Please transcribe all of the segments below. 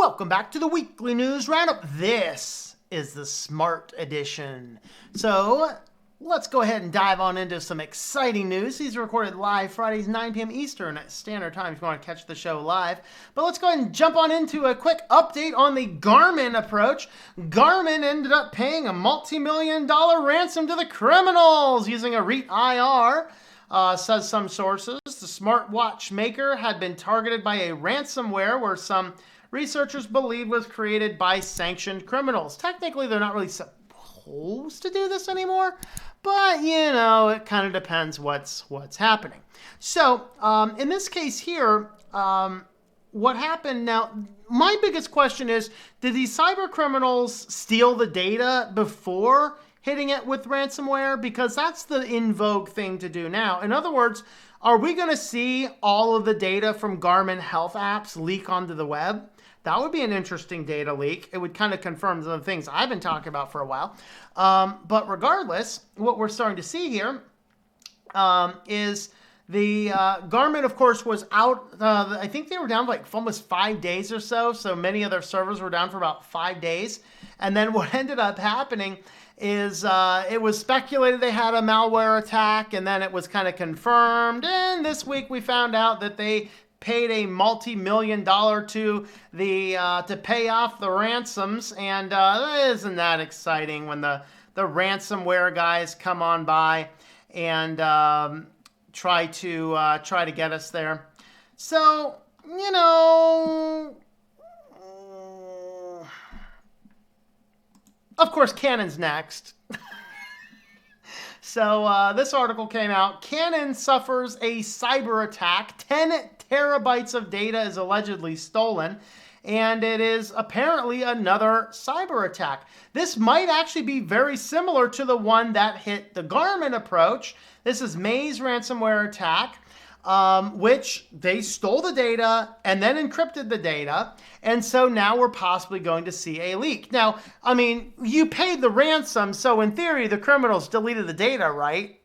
Welcome back to the weekly news roundup. This is the Smart Edition. So let's go ahead and dive on into some exciting news. These are recorded live Fridays, 9 p.m. Eastern Standard Time if you want to catch the show live. But let's go ahead and jump on into a quick update on the Garmin approach. Garmin ended up paying a multi-million-dollar ransom to the criminals using a REIT IR. Says some sources. The smartwatch maker had been targeted by a ransomware where some researchers believe was created by sanctioned criminals. Technically, they're not really supposed to do this anymore, but you know, it kind of depends what's happening. So, in this case here, what happened now, my biggest question is, did these cyber criminals steal the data before hitting it with ransomware? Because that's the in vogue thing to do now. In other words, are we going to see all of the data from Garmin health apps leak onto the web? That would be an interesting data leak. It would kind of confirm the things I've been talking about for a while. But regardless, what we're starting to see here is the Garmin, of course, was out. I think they were down for like almost 5 days or so. So many of their servers were down for about 5 days. And then what ended up happening is it was speculated they had a malware attack, and then it was kind of confirmed. And this week we found out that they paid a multi-million-dollar to the to pay off the ransoms, and isn't that exciting when the ransomware guys come on by and try to get us there. So, you know, of course, Canon's next. So this article came out. Canon suffers a cyber attack. 10 terabytes of data is allegedly stolen, and it is apparently another cyber attack. This might actually be very similar to the one that hit the Garmin approach. This is May's ransomware attack, which they stole the data and then encrypted the data. And so now we're possibly going to see a leak. Now, I mean, you paid the ransom, so in theory, the criminals deleted the data, right?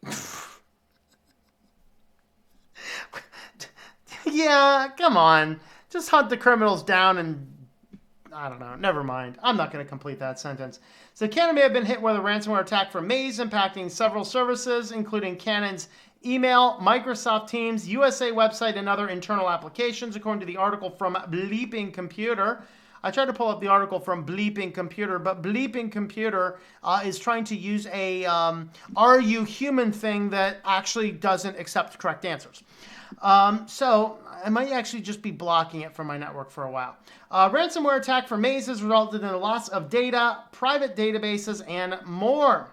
Yeah, come on. Just hunt the criminals down and, I don't know, never mind. I'm not going to complete that sentence. So Canon may have been hit with a ransomware attack from Maze, impacting several services, including Canon's email, Microsoft Teams, USA website, and other internal applications, according to the article from Bleeping Computer. I tried to pull up the article from Bleeping Computer, but Bleeping Computer is trying to use a are you human thing that actually doesn't accept correct answers. So I might actually just be blocking it from my network for a while. Ransomware attack for Maze has resulted in a loss of data, private databases, and more.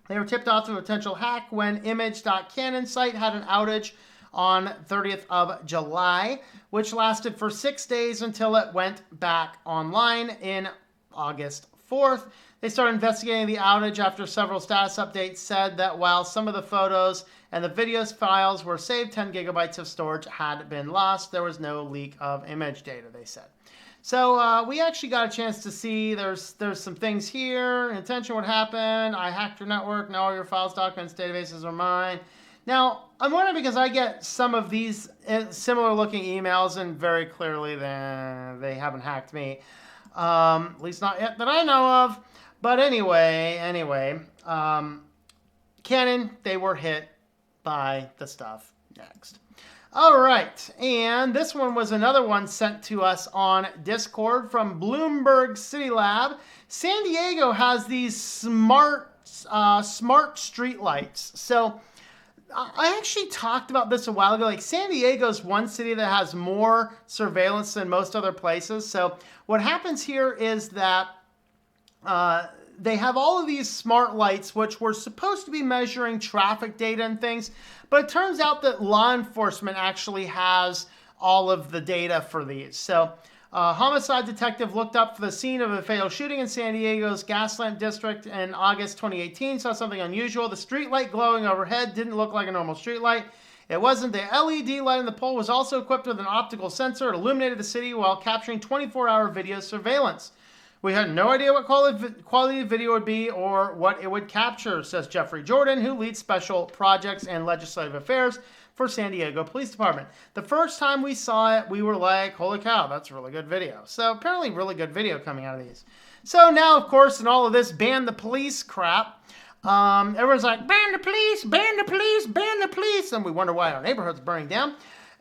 They were tipped off to a potential hack when image.canon site had an outage on 30th of July, which lasted for 6 days until it went back online in August 4th. They started investigating the outage after several status updates said that while some of the photos and the videos files were saved, 10 gigabytes of storage had been lost. There was no leak of image data, they said. So we actually got a chance to see there's some things here. Intention, what happened? I hacked your network. Now all your files, documents, databases are mine. Now, I'm wondering because I get some of these similar looking emails, and very clearly they haven't hacked me. At least not yet that I know of. But anyway, Canon, they were hit by the stuff next. All right, and this one was another one sent to us on Discord from Bloomberg City Lab. San Diego has these smart street lights. So I actually talked about this a while ago. Like, San Diego's one city that has more surveillance than most other places. So what happens here is that they have all of these smart lights, which were supposed to be measuring traffic data and things, but it turns out that law enforcement actually has all of the data for these. So a homicide detective looked up for the scene of a fatal shooting in San Diego's Gaslamp District in August 2018, saw something unusual. The street light glowing overhead didn't look like a normal street light. It wasn't. The LED light on the pole was also equipped with an optical sensor. It illuminated the city while capturing 24-hour video surveillance. We had no idea what quality of video would be or what it would capture, says Jeffrey Jordan, who leads special projects and legislative affairs for San Diego Police Department. The first time we saw it, we were like, holy cow, that's really good video. So apparently really good video coming out of these. So now, of course, in all of this ban the police crap, everyone's like, ban the police, ban the police, ban the police. And we wonder why our neighborhood's burning down.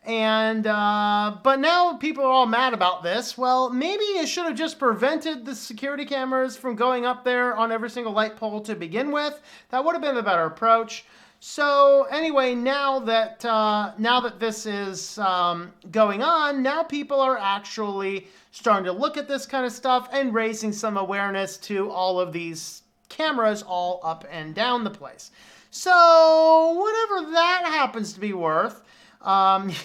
And, but now people are all mad about this. Well, maybe you should have just prevented the security cameras from going up there on every single light pole to begin with. That would have been the better approach. So anyway, now that this is going on, now people are actually starting to look at this kind of stuff and raising some awareness to all of these cameras all up and down the place. So whatever that happens to be worth,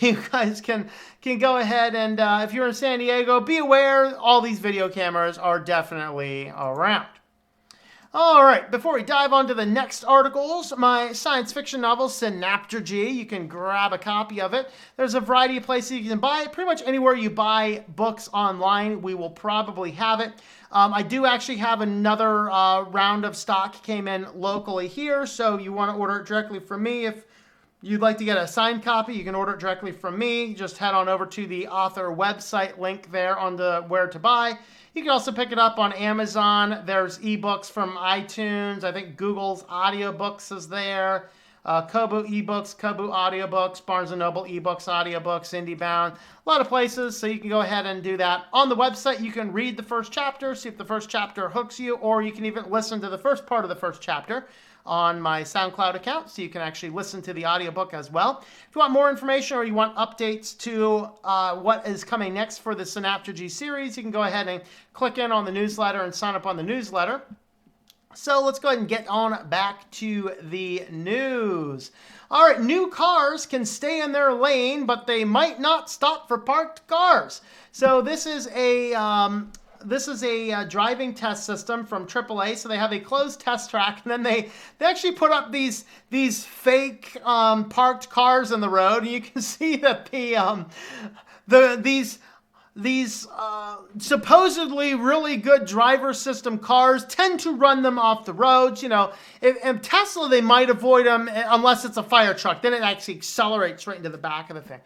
you guys can go ahead and if you're in San Diego, be aware all these video cameras are definitely around. All right, before we dive on to the next articles, my science fiction novel, Synaptergy, you can grab a copy of it. There's a variety of places you can buy it. Pretty much anywhere you buy books online, we will probably have it. I do actually have another round of stock came in locally here, so you want to order it directly from me. If you'd like to get a signed copy, you can order it directly from me. Just head on over to the author website link there on the where to buy. You can also pick it up on Amazon. There's ebooks from iTunes. I think Google's audiobooks is there. Kobo ebooks, Kobo audiobooks, Barnes & Noble ebooks, audiobooks, IndieBound. A lot of places, so you can go ahead and do that. On the website, you can read the first chapter, see if the first chapter hooks you, or you can even listen to the first part of the first chapter on my SoundCloud account, so you can actually listen to the audiobook as well. If you want more information or you want updates to what is coming next for the Synaptergy series, you can go ahead and click in on the newsletter and sign up on the newsletter. So let's go ahead and get on back to the news. All right, new cars can stay in their lane, but they might not stop for parked cars. So this is a driving test system from AAA. So they have a closed test track, and then they actually put up these fake parked cars in the road, and you can see that these supposedly really good driver system cars tend to run them off the roads. You know, in Tesla, they might avoid them unless it's a fire truck. Then it actually accelerates right into the back of the thing.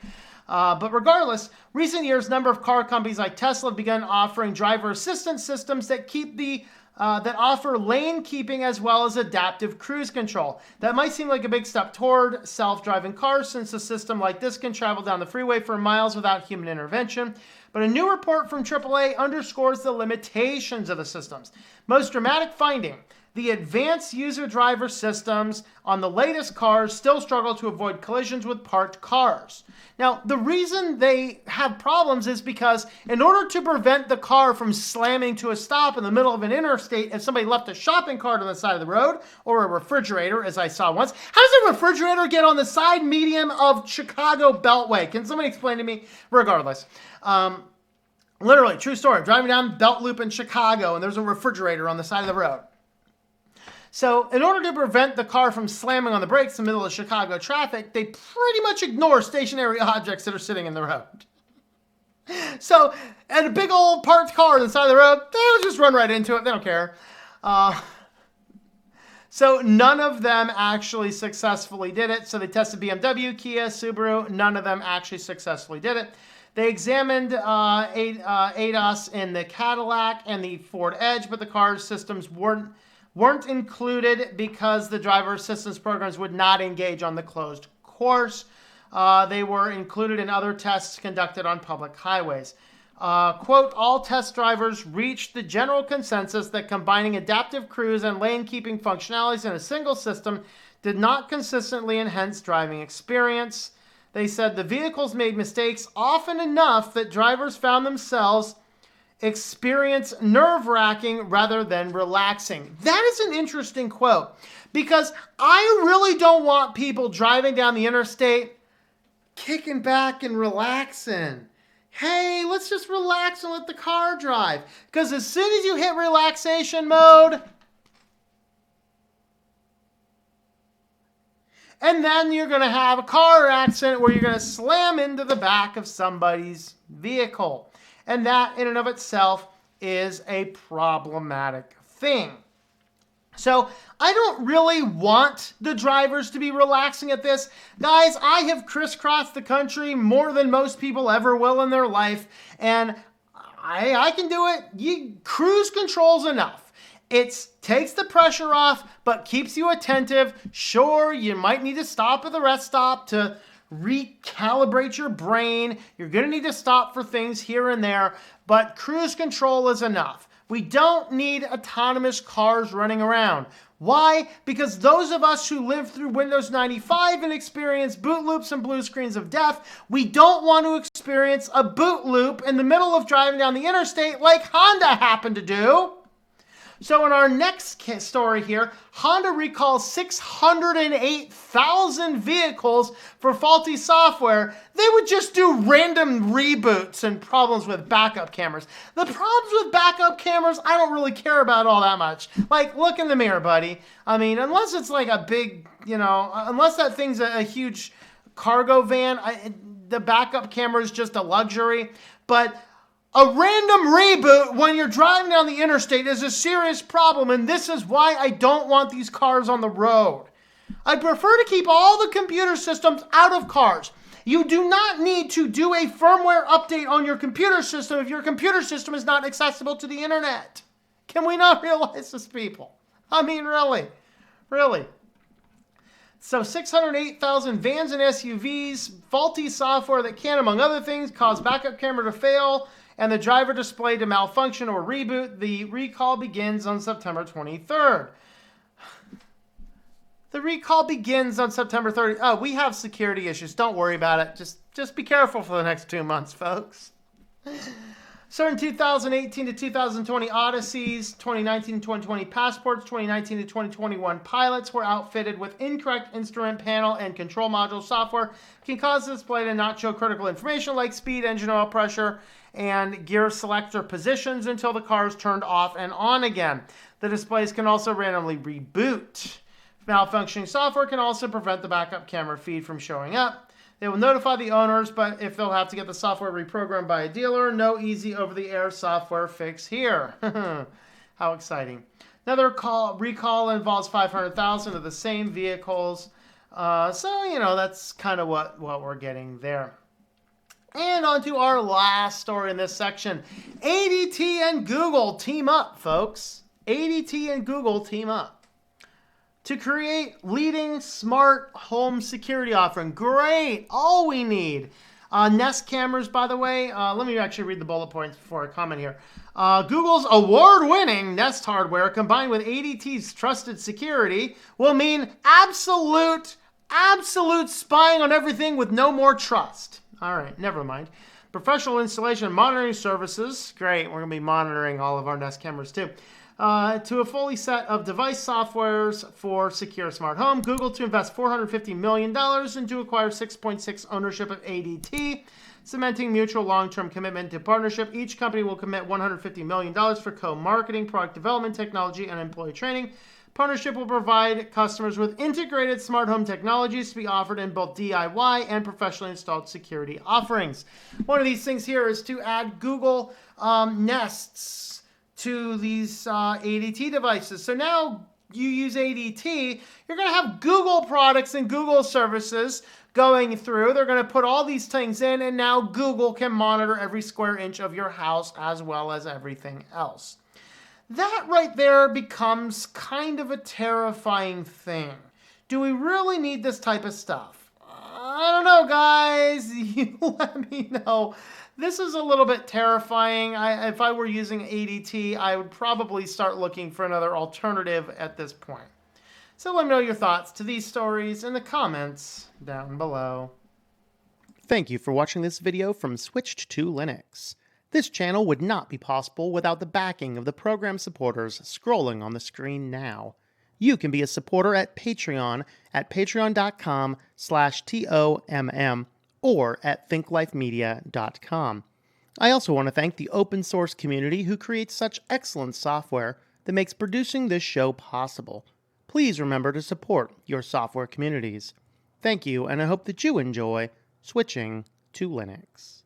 But regardless, recent years, number of car companies like Tesla have begun offering driver assistance systems that that offer lane keeping as well as adaptive cruise control. That might seem like a big step toward self-driving cars, since a system like this can travel down the freeway for miles without human intervention. But a new report from AAA underscores the limitations of the systems. Most dramatic finding: the advanced user driver systems on the latest cars still struggle to avoid collisions with parked cars. Now, the reason they have problems is because in order to prevent the car from slamming to a stop in the middle of an interstate, if somebody left a shopping cart on the side of the road, or a refrigerator, as I saw once. How does a refrigerator get on the side median of Chicago Beltway? Can somebody explain to me? Regardless. Literally, true story. Driving down Belt Loop in Chicago, and there's a refrigerator on the side of the road. So in order to prevent the car from slamming on the brakes in the middle of Chicago traffic, they pretty much ignore stationary objects that are sitting in the road. So, and a big old parked car on the side of the road, they'll just run right into it. They don't care. So none of them actually successfully did it. So they tested BMW, Kia, Subaru. None of them actually successfully did it. They examined ADAS in the Cadillac and the Ford Edge, but the car systems weren't included because the driver assistance programs would not engage on the closed course. They were included in other tests conducted on public highways. Quote, all test drivers reached the general consensus that combining adaptive cruise and lane keeping functionalities in a single system did not consistently enhance driving experience. They said the vehicles made mistakes often enough that drivers found themselves experience nerve-wracking rather than relaxing. That is an interesting quote, because I really don't want people driving down the interstate kicking back and relaxing. Hey, let's just relax and let the car drive. Because as soon as you hit relaxation mode, and then you're going to have a car accident where you're going to slam into the back of somebody's vehicle. And that in and of itself is a problematic thing. So I don't really want the drivers to be relaxing at this. Guys, I have crisscrossed the country more than most people ever will in their life, and I can do it. Cruise control's enough. It takes the pressure off, but keeps you attentive. Sure, you might need to stop at the rest stop to recalibrate your brain. You're going to need to stop for things here and there, but cruise control is enough. We don't need autonomous cars running around. Why? Because those of us who lived through Windows 95 and experienced boot loops and blue screens of death, we don't want to experience a boot loop in the middle of driving down the interstate like Honda happened to do. So in our next story here, Honda recalls 608,000 vehicles for faulty software. They would just do random reboots and problems with backup cameras. The problems with backup cameras, I don't really care about all that much. Like, look in the mirror, buddy. I mean, unless it's like a big, unless that thing's a huge cargo van, the backup camera is just a luxury. But a random reboot when you're driving down the interstate is a serious problem, and this is why I don't want these cars on the road. I prefer to keep all the computer systems out of cars. You do not need to do a firmware update on your computer system if your computer system is not accessible to the internet. Can we not realize this, people? I mean, really. So 608,000 vans and SUVs, faulty software that can, among other things, cause backup camera to fail, and the driver display to malfunction or reboot. The recall begins on September 23rd. The recall begins on September 30th. Oh, we have security issues. Don't worry about it. Just be careful for the next 2 months, folks. Certain 2018 to 2020 Odysseys, 2019 to 2020 passports, 2019 to 2021 pilots were outfitted with incorrect instrument panel and control module software. Can cause the display to not show critical information like speed, engine oil pressure, and gear selector positions until the car is turned off and on again. The displays can also randomly reboot. Malfunctioning software can also prevent the backup camera feed from showing up. They will notify the owners, but if they'll have to get the software reprogrammed by a dealer, no easy over-the-air software fix here. How exciting. Another recall involves 500,000 of the same vehicles. So, that's kind of what we're getting there. And on to our last story in this section. ADT and Google team up, folks. ADT and Google team up to create leading smart home security offering. Great. All we need. Nest cameras, by the way. Let me actually read the bullet points before I comment here. Google's award-winning Nest hardware combined with ADT's trusted security will mean absolute spying on everything with no more trust. All right, never mind. Professional installation and monitoring services. Great, we're going to be monitoring all of our Nest cameras too. To a fully set of device softwares for secure smart home. Google to invest $450 million and to acquire 6.6% ownership of ADT, cementing mutual long-term commitment to partnership. Each company will commit $150 million for co-marketing, product development, technology, and employee training. Partnership will provide customers with integrated smart home technologies to be offered in both DIY and professionally installed security offerings. One of these things here is to add Google Nests to these ADT devices. So now you use ADT, you're going to have Google products and Google services going through. They're going to put all these things in, and now Google can monitor every square inch of your house as well as everything else. That right there becomes kind of a terrifying thing. Do we really need this type of stuff? I don't know, guys. You let me know. This is a little bit terrifying. If I were using ADT, I would probably start looking for another alternative at this point. So let me know your thoughts to these stories in the comments down below. Thank you for watching this video from Switched to Linux. This channel would not be possible without the backing of the program supporters scrolling on the screen now. You can be a supporter at Patreon at patreon.com/TOMM or at thinklifemedia.com. I also want to thank the open source community who creates such excellent software that makes producing this show possible. Please remember to support your software communities. Thank you, and I hope that you enjoy switching to Linux.